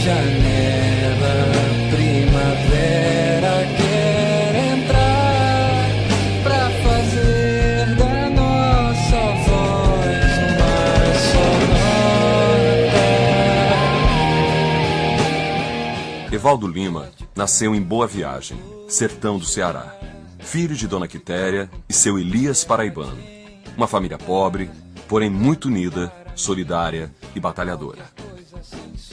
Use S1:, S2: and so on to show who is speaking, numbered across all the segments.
S1: Janela, primavera quer entrar pra fazer da nossa voz uma sonata.
S2: Evaldo Lima nasceu em Boa Viagem, sertão do Ceará. Filho de Dona Quitéria e seu Elias paraibano. Uma família pobre, porém muito unida, solidária e batalhadora.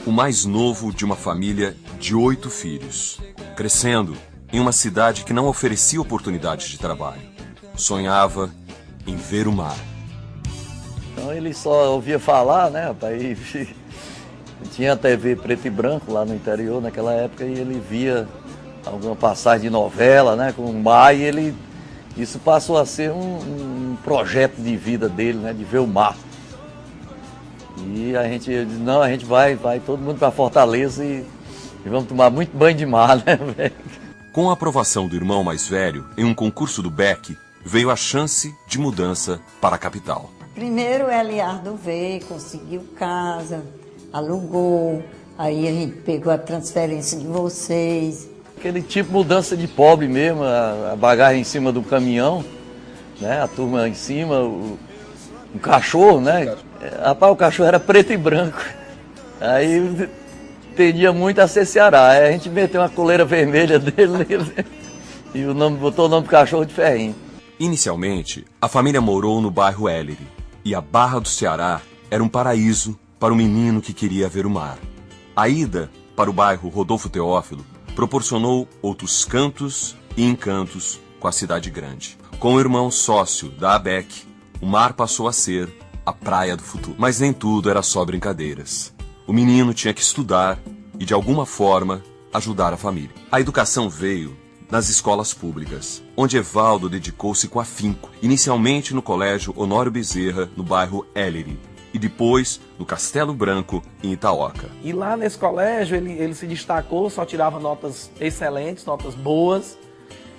S2: O mais novo de uma família de 8 filhos, crescendo em uma cidade que não oferecia oportunidades de trabalho. Sonhava em ver o mar.
S3: Então ele só ouvia falar, né, rapaz? Tinha TV preto e branco lá no interior naquela época e ele via alguma passagem de novela, né, com o mar, e isso passou a ser um projeto de vida dele, né, de ver o mar. E a gente disse, não, a gente vai todo mundo para Fortaleza e vamos tomar muito banho de mar, né, velho?
S2: Com a aprovação do irmão mais velho em um concurso do BEC, veio a chance de mudança para a capital.
S4: Primeiro o Eliardo veio, conseguiu casa, alugou, aí a gente pegou a transferência de vocês.
S3: Aquele tipo de mudança de pobre mesmo, a bagagem em cima do caminhão, né? A turma em cima, o cachorro, né? Rapaz, o cachorro era preto e branco. Aí tendia muito a ser Ceará. Aí a gente meteu uma coleira vermelha dele e botou o nome do cachorro de Ferrinho.
S2: Inicialmente, a família morou no bairro Ellery, e a Barra do Ceará era um paraíso para o menino que queria ver o mar. A ida para o bairro Rodolfo Teófilo proporcionou outros cantos e encantos com a cidade grande. Com o irmão sócio da ABEC, o mar passou a ser a praia do futuro. Mas nem tudo era só brincadeiras. O menino tinha que estudar e, de alguma forma, ajudar a família. A educação veio nas escolas públicas, onde Evaldo dedicou-se com afinco, inicialmente no Colégio Honório Bezerra, no bairro Ellery, e depois no Castelo Branco, em Itaoca.
S5: E lá nesse colégio ele se destacou, só tirava notas excelentes, notas boas,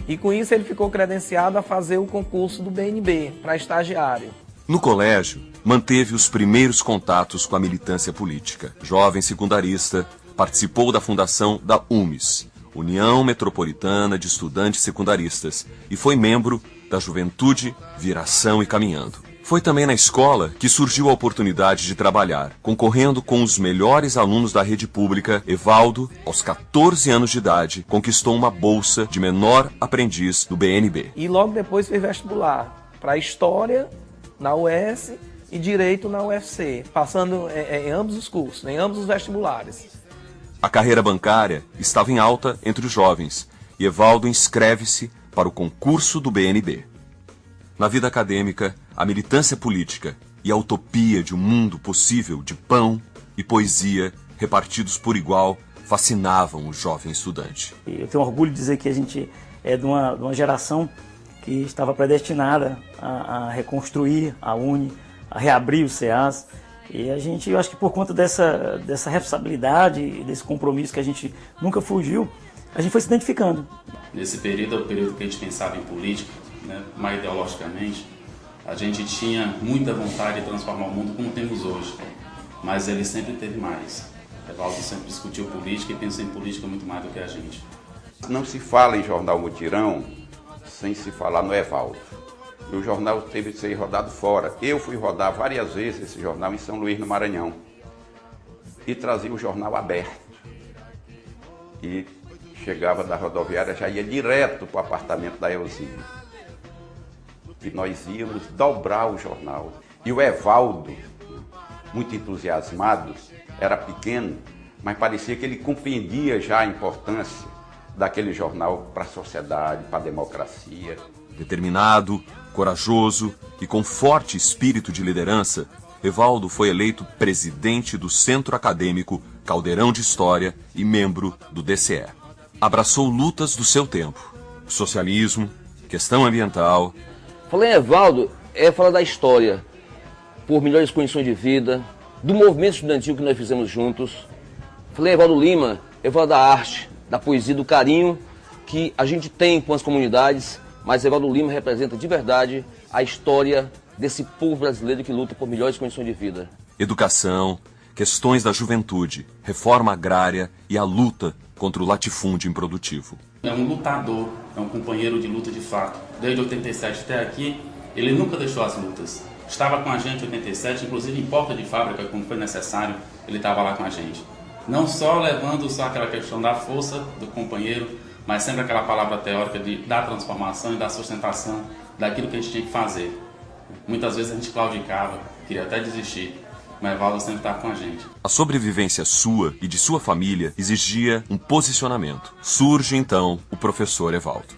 S5: e com isso ele ficou credenciado a fazer o concurso do BNB para estagiário.
S2: No colégio, manteve os primeiros contatos com a militância política. Jovem secundarista, participou da fundação da UMES, União Metropolitana de Estudantes Secundaristas, e foi membro da Juventude Viração e Caminhando. Foi também na escola que surgiu a oportunidade de trabalhar. Concorrendo com os melhores alunos da rede pública, Evaldo, aos 14 anos de idade, conquistou uma bolsa de menor aprendiz do BNB.
S5: E logo depois fez vestibular para História na UES e Direito na UFC, passando em ambos os cursos, em ambos os vestibulares.
S2: A carreira bancária estava em alta entre os jovens e Evaldo inscreve-se para o concurso do BNB. Na vida acadêmica, a militância política e a utopia de um mundo possível de pão e poesia repartidos por igual fascinavam o jovem estudante.
S6: Eu tenho orgulho de dizer que a gente é de uma geração que estava predestinada a reconstruir a UNE, a reabrir o CEAS. E eu acho que por conta dessa responsabilidade e desse compromisso que a gente nunca fugiu, a gente foi se identificando.
S7: Nesse período, é o período que a gente pensava em política, né, mais ideologicamente, a gente tinha muita vontade de transformar o mundo como temos hoje, mas ele sempre teve mais. Evaldo sempre discutiu política e pensou em política muito mais do que a gente.
S8: Não se fala em Jornal Mutirão sem se falar no Evaldo. E o jornal teve que ser rodado fora. Eu fui rodar várias vezes esse jornal em São Luís, no Maranhão, e trazia o jornal aberto. E chegava da rodoviária, já ia direto para o apartamento da Elzinha. E nós íamos dobrar o jornal. E o Evaldo, muito entusiasmado, era pequeno, mas parecia que ele compreendia já a importância daquele jornal para a sociedade, para a democracia.
S2: Determinado, corajoso e com forte espírito de liderança, Evaldo foi eleito presidente do Centro Acadêmico Caldeirão de História e membro do DCE. Abraçou lutas do seu tempo: socialismo, questão ambiental.
S9: Falei em Evaldo, falar da história, por melhores condições de vida, do movimento estudantil que nós fizemos juntos. Falei em Evaldo Lima, Evaldo da arte, da poesia, do carinho que a gente tem com as comunidades, mas Evaldo Lima representa de verdade a história desse povo brasileiro que luta por melhores condições de vida.
S2: Educação, questões da juventude, reforma agrária e a luta contra o latifúndio improdutivo.
S7: É um lutador, é um companheiro de luta de fato. Desde 87 até aqui, ele nunca deixou as lutas. Estava com a gente em 87, inclusive em porta de fábrica, quando foi necessário, ele estava lá com a gente. Não só levando só aquela questão da força do companheiro, mas sempre aquela palavra teórica da transformação e da sustentação daquilo que a gente tinha que fazer. Muitas vezes a gente claudicava, queria até desistir, mas Evaldo sempre estava com a gente.
S2: A sobrevivência sua e de sua família exigia um posicionamento. Surge então o professor Evaldo.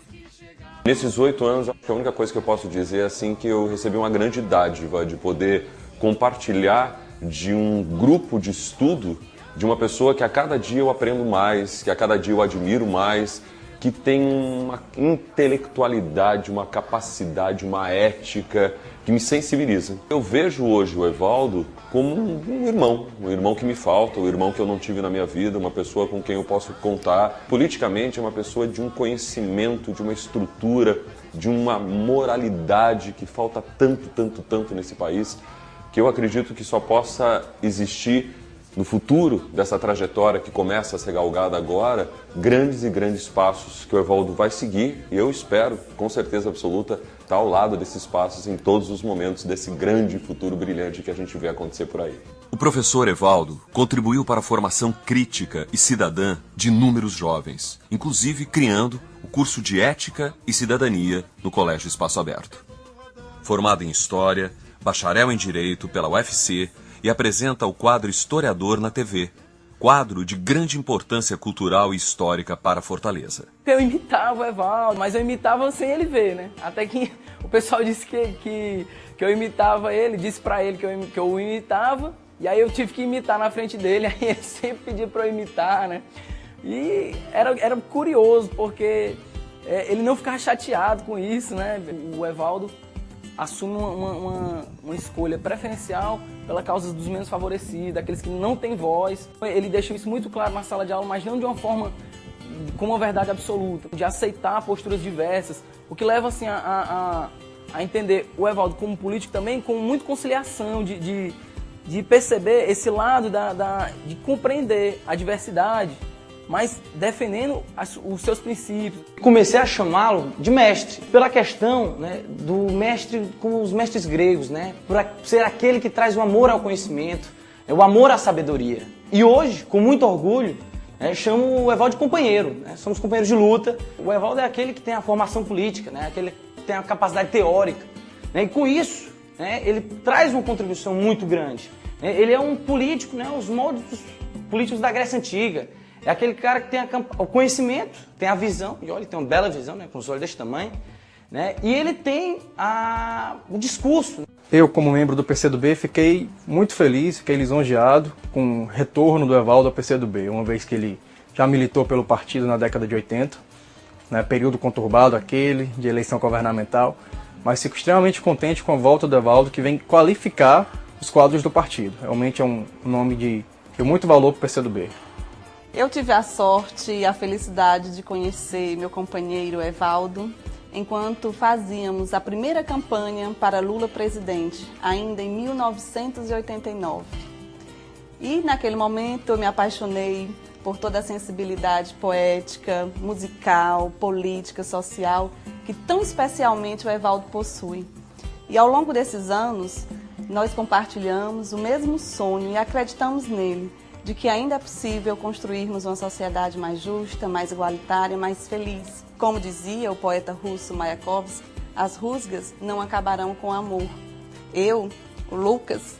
S10: Nesses 8 anos, acho que a única coisa que eu posso dizer é assim, que eu recebi uma grande dádiva de poder compartilhar de um grupo de estudo de uma pessoa que a cada dia eu aprendo mais, que a cada dia eu admiro mais, que tem uma intelectualidade, uma capacidade, uma ética que me sensibiliza. Eu vejo hoje o Evaldo como um irmão que me falta, um irmão que eu não tive na minha vida, uma pessoa com quem eu posso contar. Politicamente é uma pessoa de um conhecimento, de uma estrutura, de uma moralidade que falta tanto nesse país, que eu acredito que só possa existir no futuro dessa trajetória que começa a ser galgada agora, grandes e grandes passos que o Evaldo vai seguir, e eu espero, com certeza absoluta, estar ao lado desses passos em todos os momentos desse grande futuro brilhante que a gente vê acontecer por aí.
S2: O professor Evaldo contribuiu para a formação crítica e cidadã de inúmeros jovens, inclusive criando o curso de Ética e Cidadania no Colégio Espaço Aberto. Formado em História, bacharel em Direito pela UFC, e apresenta o quadro Historiador na TV, quadro de grande importância cultural e histórica para Fortaleza.
S5: Eu imitava o Evaldo, mas eu imitava sem ele ver, né? Até que o pessoal disse que eu imitava ele, disse pra ele que eu imitava, e aí eu tive que imitar na frente dele, aí ele sempre pedia pra eu imitar, né? E era curioso, porque ele não ficava chateado com isso, né? O Evaldo assume uma escolha preferencial pela causa dos menos favorecidos, daqueles que não têm voz. Ele deixou isso muito claro na sala de aula, mas não de uma forma com uma verdade absoluta, de aceitar posturas diversas, o que leva assim, a entender o Evaldo como político também com muita conciliação, de perceber esse lado de compreender a diversidade, mas defendendo os seus princípios.
S11: Comecei a chamá-lo de mestre, pela questão, né, do mestre como os mestres gregos, né, por ser aquele que traz o amor ao conhecimento, o amor à sabedoria. E hoje, com muito orgulho, chamo o Evaldo de companheiro, né, somos companheiros de luta. O Evaldo é aquele que tem a formação política, né, aquele que tem a capacidade teórica, né, e com isso, né, ele traz uma contribuição muito grande. Ele é um político, né, os moldes dos políticos da Grécia Antiga. É aquele cara que tem o conhecimento, tem a visão, e olha, ele tem uma bela visão, né, com os olhos desse tamanho, né, e ele tem o discurso.
S12: Eu, como membro do PCdoB, fiquei muito feliz, fiquei lisonjeado com o retorno do Evaldo ao PCdoB, uma vez que ele já militou pelo partido na década de 80, né, período conturbado aquele, de eleição governamental, mas fico extremamente contente com a volta do Evaldo, que vem qualificar os quadros do partido. Realmente é um nome de muito valor para o PCdoB.
S13: Eu tive a sorte e a felicidade de conhecer meu companheiro Evaldo enquanto fazíamos a primeira campanha para Lula presidente, ainda em 1989. E naquele momento eu me apaixonei por toda a sensibilidade poética, musical, política, social, que tão especialmente o Evaldo possui. E ao longo desses anos, nós compartilhamos o mesmo sonho e acreditamos nele, de que ainda é possível construirmos uma sociedade mais justa, mais igualitária, mais feliz. Como dizia o poeta russo Mayakovsky, as rusgas não acabarão com o amor. Eu, o Lucas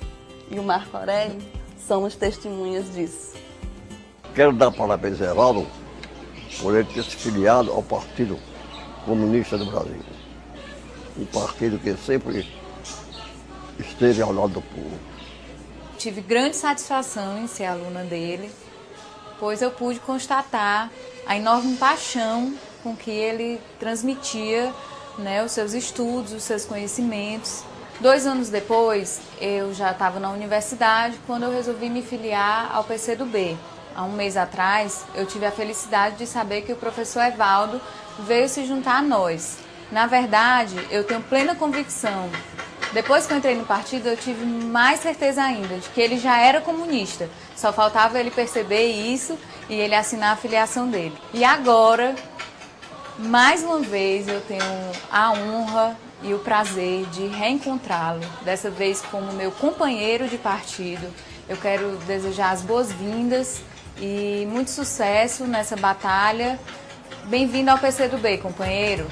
S13: e o Marco Aurélio somos testemunhas disso.
S14: Quero dar parabéns a Evaldo por ele ter se filiado ao Partido Comunista do Brasil. Um partido que sempre esteve ao lado do povo.
S15: Tive grande satisfação em ser aluna dele, pois eu pude constatar a enorme paixão com que ele transmitia, né, os seus estudos, os seus conhecimentos. 2 anos depois, eu já estava na universidade quando eu resolvi me filiar ao PCdoB. Há um mês atrás, eu tive a felicidade de saber que o professor Evaldo veio se juntar a nós. Na verdade, eu tenho plena convicção Depois que eu entrei no partido, eu tive mais certeza ainda de que ele já era comunista. Só faltava ele perceber isso e ele assinar a filiação dele. E agora, mais uma vez, eu tenho a honra e o prazer de reencontrá-lo, dessa vez como meu companheiro de partido. Eu quero desejar as boas-vindas e muito sucesso nessa batalha. Bem-vindo ao PCdoB, companheiro.